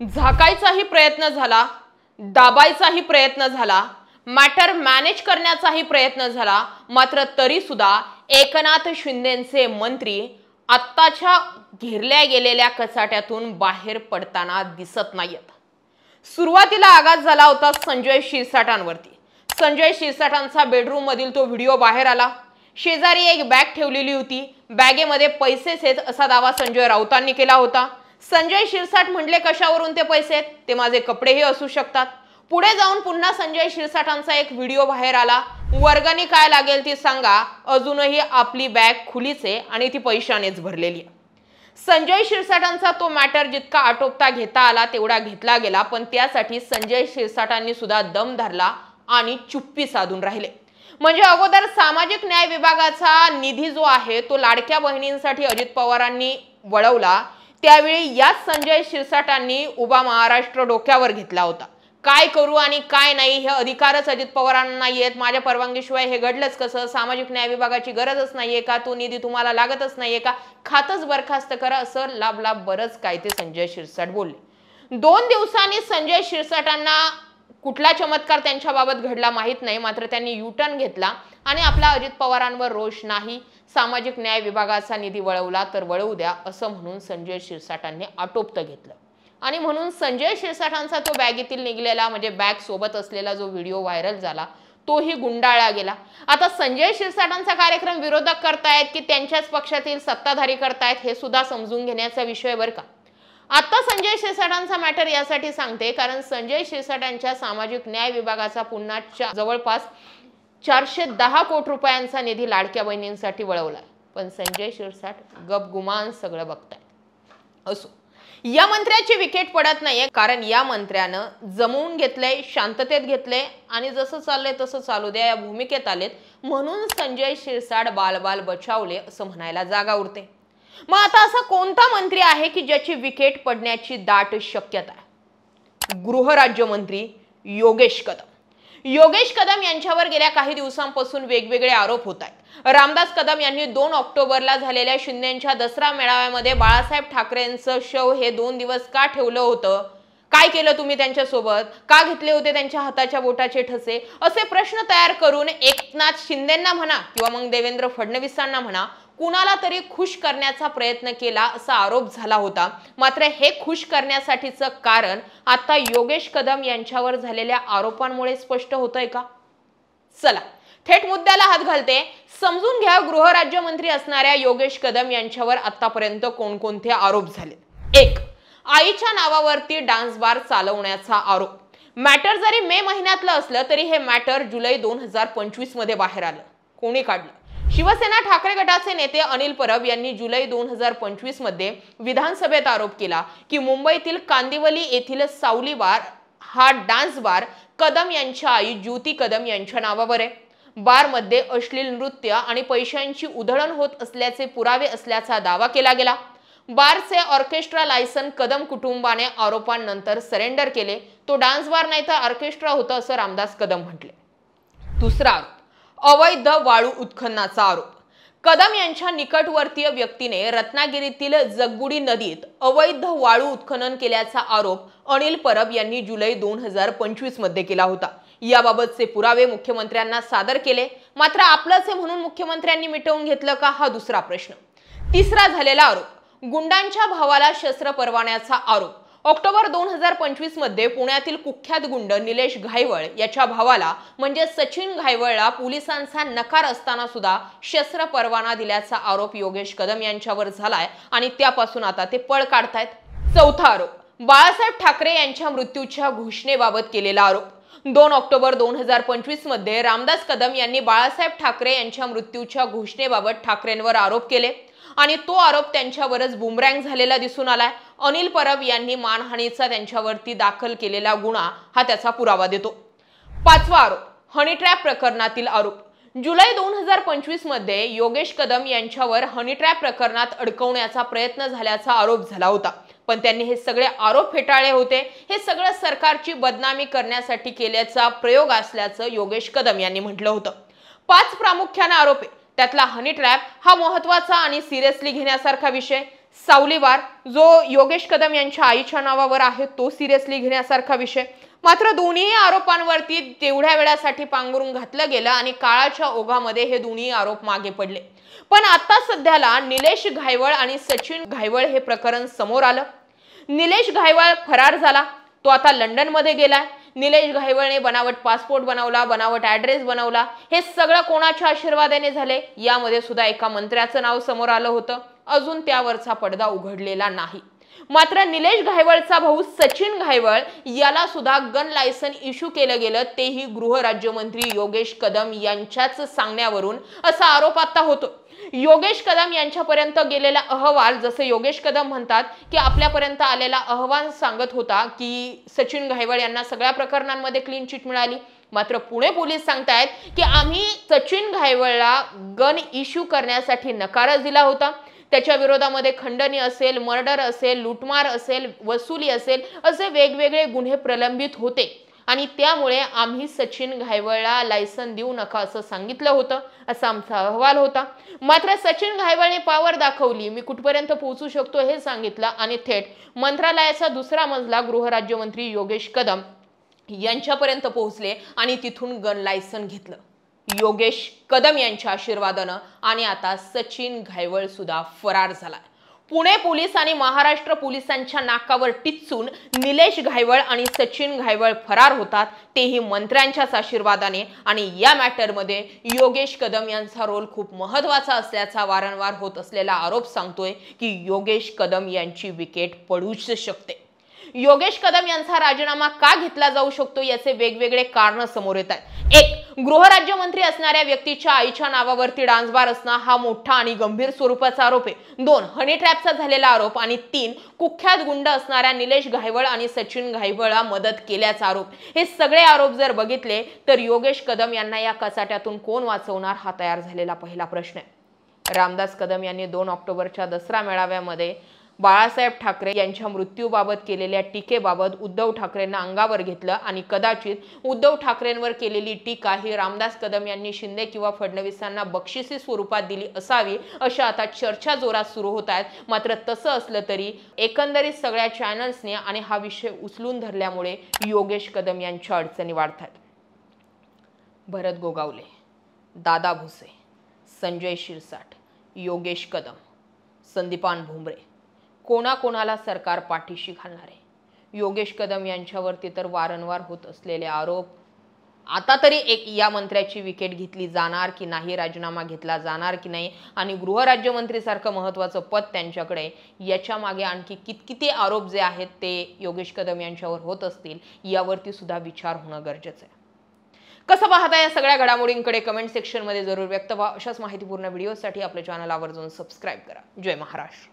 झाकायचाही प्रयत्न झाला, दाबायचाही प्रयत्न झाला, मॅटर मॅनेज करण्याचाही प्रयत्न झाला, मात्र तरी सुद्धा एकनाथ शिंदेंचे मंत्री आत्ताच्या घेरल्या गेलेल्या कचाट्यातून बाहेर पडताना दिसत नाहीत। सुरुवातीला आघात झाला होता संजय शिरसाटांवरती। संजय शिरसाटांचा बेडरूम मधील तो व्हिडिओ बाहेर आला। शेजारी एक बॅग ठेवलेली होती, बॅगेमध्ये पैसेच आहेत असा दावा संजय राऊतांनी केला होता। संजय शिरसाट म्हटले कशावरून ते पैसे आहेत, ते माझे कपडेही असू शकतात। पुढे जाऊन पुन्हा संजय शिरसाटांचा एक व्हिडिओ बाहेर आला। वर्गणी काय लागेल ती सांगा, अजूनही आपली बॅग खुलीच आहे आणि ती पैशानेच भरलेली आहे। संजय शिरसाटांचा तो मॅटर जितका आटोपता घेता आला तेवढा घेतला गेला, पण त्यासाठी संजय शिरसाटांनी सुद्धा दम धरला आणि चुप्पी साधून राहिले। म्हणजे अगोदर सामाजिक न्याय विभागाचा निधी जो आहे तो लाडक्या बहिणींसाठी अजित पवारांनी वळवला, त्यावेळी याच संजय शिरसाटांनी उभा महाराष्ट्र डोक्यावर घेतला होता। काय करू आणि काय नाही हे अधिकारच अजित पवारांना नाहीयेत, माझ्या परवानगीशिवाय हे घडलंच कसं, सामाजिक न्याय विभागाची गरजच नाहीये का, तो निधी तुम्हाला लागतच नाहीये का, खातच बरखास्त करा, असं लाभ बरंच काय ते संजय शिरसाट बोलले। 2 दिवसांनी संजय शिरसाटांना कुठला चमत्कार त्यांच्या बाबत घडला माहित नाही, मात्र त्यांनी युटर्न घेतला आणि आपला अजित पवारांवर रोष नाही, सामाजिक न्याय विभागाचा निधी वळवला तर वळवू द्या असं म्हणून संजय शिरसाटांनी आटोपतं घेतलं। आणि म्हणून संजय शिरसाटांचा तो बॅगेतील निघलेला म्हणजे बॅग सोबत असलेला जो व्हिडिओ व्हायरल झाला तोही गुंडाळला गेला। आता संजय शिरसाटांचा कार्यक्रम विरोधक करतायत की त्यांच्याच पक्षातील सत्ताधारी करतायत हे सुद्धा समजून घेण्याचा विषय बरं का। आता संजय शिरसाटांचा मॅटर यासाठी सांगते कारण संजय शिरसाटांच्या सामाजिक न्याय विभागाचा पुन्हा जवळपास 410 कोटी रुपयांचा निधी लाडक्या बहिणींसाठी वळवलाय, पण संजय शिरसाट गपगुमान सगळं बघतायत। असो, या मंत्र्याची विकेट पडत नाहीये कारण या मंत्र्यानं जमवून घेतलंय, शांततेत घेतलंय आणि जसं चाललंय तसं चालू द्या या भूमिकेत आलेत, म्हणून संजय शिरसाट बाल बचावले असं म्हणायला जागा उरते। मग आता असा कोणता मंत्री आहे की ज्याची विकेट पडण्याची दाट शक्यता आहे? गृहराज्यमंत्री योगेश कदम। योगेश कदम यांच्यावर गेल्या काही दिवसांपासून वेगवेगळे आरोप होत आहेत। रामदास कदम यांनी 2 ऑक्टोबरला झालेल्या शिंदेंच्या दसरा मेळाव्यामध्ये बाळासाहेब ठाकरेंचं शव हे 2 दिवस का ठेवलं होतं, काय केलं तुम्ही त्यांच्यासोबत, का घेतले होते त्यांच्या हाताच्या बोटाचे ठसे, असे प्रश्न तयार करून एकनाथ शिंदेंना म्हणा किंवा मग देवेंद्र फडणवीसांना म्हणा कुणाला तरी खुश करण्याचा प्रयत्न केला असा आरोप झाला होता। मात्र हे खुश करण्यासाठीचं कारण आता योगेश कदम यांच्यावर झालेल्या आरोपांमुळे स्पष्ट होतंय का? चला थेट मुद्द्याला हात घालते, समजून घ्या गृहराज्यमंत्री असणाऱ्या योगेश कदम यांच्यावर आतापर्यंत कोणकोणते आरोप झाले। 1. आईच्या नावावरती डान्स बार चालवण्याचा आरोप। मॅटर जरी मे महिन्यातलं असलं तरी हे मॅटर जुलै 2025 मध्ये बाहेर आलं। कोणी काढलं? शिवसेना ठाकरे गटाचे नेते अनिल परब यांनी जुलै 2025 मध्ये विधानसभेत आरोप केला की मुंबईतील कांदिवली येथील सावली बार हा डान्स बार कदम यांच्या आई ज्योती कदम यांच्या नावावर आहे। बारमध्ये अश्लील नृत्य आणि पैशांची उधळण होत असल्याचे पुरावे असल्याचा दावा केला गेला। बारचे ऑर्केस्ट्रा लायसन कदम कुटुंबाने आरोपांनंतर सरेंडर केले। तो डान्स बार नाही तर ऑर्केस्ट्रा होतं असं रामदास कदम म्हटले। दुसरा आरोप, अवैध वाळू उत्खननाचा आरोप। कदम यांच्या निकटवर्तीय व्यक्तीने रत्नागिरीतील जगबुडी नदीत अवैध वाळू उत्खनन केल्याचा आरोप अनिल परब यांनी जुलै 2025 मध्ये केला होता। याबाबतचे पुरावे मुख्यमंत्र्यांना सादर केले, मात्र आपलंच आहे म्हणून मुख्यमंत्र्यांनी मिटवून घेतलं का हा दुसरा प्रश्न। तिसरा झालेला आरोप, गुंडांच्या भावाला शस्त्र परवान्याचा आरोप। ऑक्टोबर 2025 मध्ये पुण्यातील कुख्यात गुंड निलेश घायवळ याच्या भावाला म्हणजे सचिन घायवळला पोलिसांचा नकार असताना सुद्धा शस्त्र परवाना दिल्याचा आरोप योगेश कदम यांच्यावर झालाय आणि त्यापासून आता ते पळ काढतायत। चौथा आरोप, बाळासाहेब ठाकरे यांच्या मृत्यूच्या घोषणेबाबत केलेला आरोप। 2 ऑक्टोबर 2025 मध्ये रामदास कदम यांनी बाळासाहेब ठाकरे यांच्या मृत्यूच्या घोषणेबाबत ठाकरेंवर आरोप केले आणि तो आरोप त्यांच्यावरच बुमरँग झालेला दिसून आलाय। अनिल परब यांनी मानहानीचा त्यांच्यावरती दाखल केलेला गुन्हा हा त्याचा पुरावा देतो। 5वा आरोप, हनी ट्रॅप प्रकरणातील आरोप। जुलै 2025 मध्ये योगेश कदम यांच्यावर हनी ट्रॅप प्रकरणात अडकवण्याचा प्रयत्न झाल्याचा आरोप झाला होता, पण त्यांनी हे सगळे आरोप फेटाळले होते। हे सगळं सरकारची बदनामी करण्यासाठी केल्याचा प्रयोग असल्याचं योगेश कदम यांनी म्हटलं होतं। 5 प्रामुख्याने आरोप आहे, त्यातला हनी ट्रॅप हा महत्त्वाचा आणि सिरियसली घेण्यासारखा विषय। सावलीवार जो योगेश कदम यांच्या आईच्या नावावर आहे तो सिरियसली घेण्यासारखा विषय। मात्र दोन्ही आरोपांवरती तेवढ्या वेळासाठी पांघरून घातलं गेलं आणि काळाच्या ओघामध्ये हे दोन्ही आरोप मागे पडले। पण आता सध्याला निलेश घायवळ आणि सचिन घायवळ हे प्रकरण समोर आलं। निलेश घायवळ फरार झाला, तो आता लंडनमध्ये गेलाय। निलेश घायवळने बनावट पासपोर्ट बनवला, बनावट ॲड्रेस बनवला। हे सगळं कोणाच्या आशीर्वादाने झाले यामध्ये सुद्धा एका मंत्र्याचं नाव समोर आलं होतं। अजून त्यावरचा पडदा उघडलेला नाही। मात्र निलेश घायवळचा भाऊ सचिन घायवळ याला सुद्धा गन लायसन इश्यू केलं गेलं, तेही गृहराज्यमंत्री योगेश कदम यांच्याच सांगण्यावरून असा आरोप आता होतो। योगेश कदम यांच्यापर्यंत गेलेला अहवाल, जसे योगेश कदम म्हणतात की आपल्यापर्यंत आलेला अहवाल सांगत होता की सचिन घायवळ यांना सगळ्या प्रकरणांमध्ये क्लीन चिट मिळाली। मात्र पुणे पोलीस सांगतायत की आम्ही सचिन घायवळला गन इश्यू करण्यासाठी नकारच दिला होता। त्याच्या विरोधामध्ये खंडणी असेल, मर्डर असेल, लूटमार असेल, वसुली असेल, असे वेगवेगळे गुन्हे प्रलंबित होते आणि त्यामुळे आम्ही सचिन घायवळला लायसन देऊ नका असं सांगितलं होतं, असा आमचा अहवाल होता। मात्र सचिन घायवळने पावर दाखवली, मी कुठपर्यंत पोहोचू शकतो हे सांगितलं आणि थेट मंत्रालयाचा दुसरा मजला गृहराज्यमंत्री योगेश कदम यांच्यापर्यंत पोहोचले आणि तिथून गन लायसन घेतलं योगेश कदम यांच्या आशीर्वादानं। आणि आता सचिन घायवळ सुद्धा फरार झाला। पुणे पोलीस आणि महाराष्ट्र पोलिसांच्या नाकावर टिच्चून निलेश घायवळ आणि सचिन घायवळ फरार होतात, तेही मंत्र्यांच्याच आशीर्वादाने। आणि या मॅटरमध्ये योगेश कदम यांचा रोल खूप महत्त्वाचा असल्याचा वारंवार होत असलेला आरोप सांगतोय की योगेश कदम यांची विकेट पडूच शकते। योगेश कदम यांचा राजीनामा का घेतला जाऊ शकतो याचे वेगवेगळे कारण समोर येत आहेत। एक, गृहराज्यमंत्री असणाऱ्या व्यक्तीच्या आईच्या नावावरती डान्स बार असणं हा मोठा आणि गंभीर स्वरूपाचा आरोप आहे। दोन, हनी ट्रॅपचा झालेला आरोप आणि तीन, कुख्यात गुंड असणाऱ्या निलेश घायवळ आणि सचिन घायवळला मदत केल्याचा आरोप। हे सगळे आरोप जर बघितले तर योगेश कदम यांना या कचाट्यातून कोण वाचवणार हा तयार झालेला पहिला प्रश्न आहे। रामदास कदम यांनी 2 ऑक्टोबरच्या दसरा मेळाव्यामध्ये बाळासाहेब ठाकरे यांच्या मृत्यूबाबत केलेल्या टीकेबाबत उद्धव ठाकरेंना अंगावर घेतलं आणि कदाचित उद्धव ठाकरेंवर केलेली टीका ही रामदास कदम यांनी शिंदे किंवा फडणवीसांना बक्षिसी स्वरूपात दिली असावी अशा आता चर्चा जोरात सुरू होत आहेत। मात्र तसं असलं तरी एकंदरीत सगळ्या चॅनल्सने आणि हा विषय उचलून धरल्यामुळे योगेश कदम यांच्या अडचणी वाढतात। भरत गोगावले, दादा भुसे, संजय शिरसाट, योगेश कदम, संदीपान भुमरे, कोणाकोणाला सरकार पाठीशी घालणार आहे? योगेश कदम यांच्यावरती तर वारंवार होत असलेले आरोप, आता तरी एक या मंत्र्याची विकेट घेतली जाणार की नाही, राजीनामा घेतला जाणार की नाही आणि गृहराज्यमंत्री सारखं महत्त्वाचं पद त्यांच्याकडे, याच्या मागे आणखी किती आरोप जे आहेत ते योगेश कदम यांच्यावर होत असतील यावरती सुद्धा विचार होणं गरजेचं आहे। कसं पाहता या सगळ्या घडामोडींकडे कमेंट सेक्शनमध्ये जरूर व्यक्त व्हा। अशाच माहितीपूर्ण व्हिडिओसाठी आपल्या चॅनल आवर्जून सबस्क्राईब करा। जय महाराष्ट्र।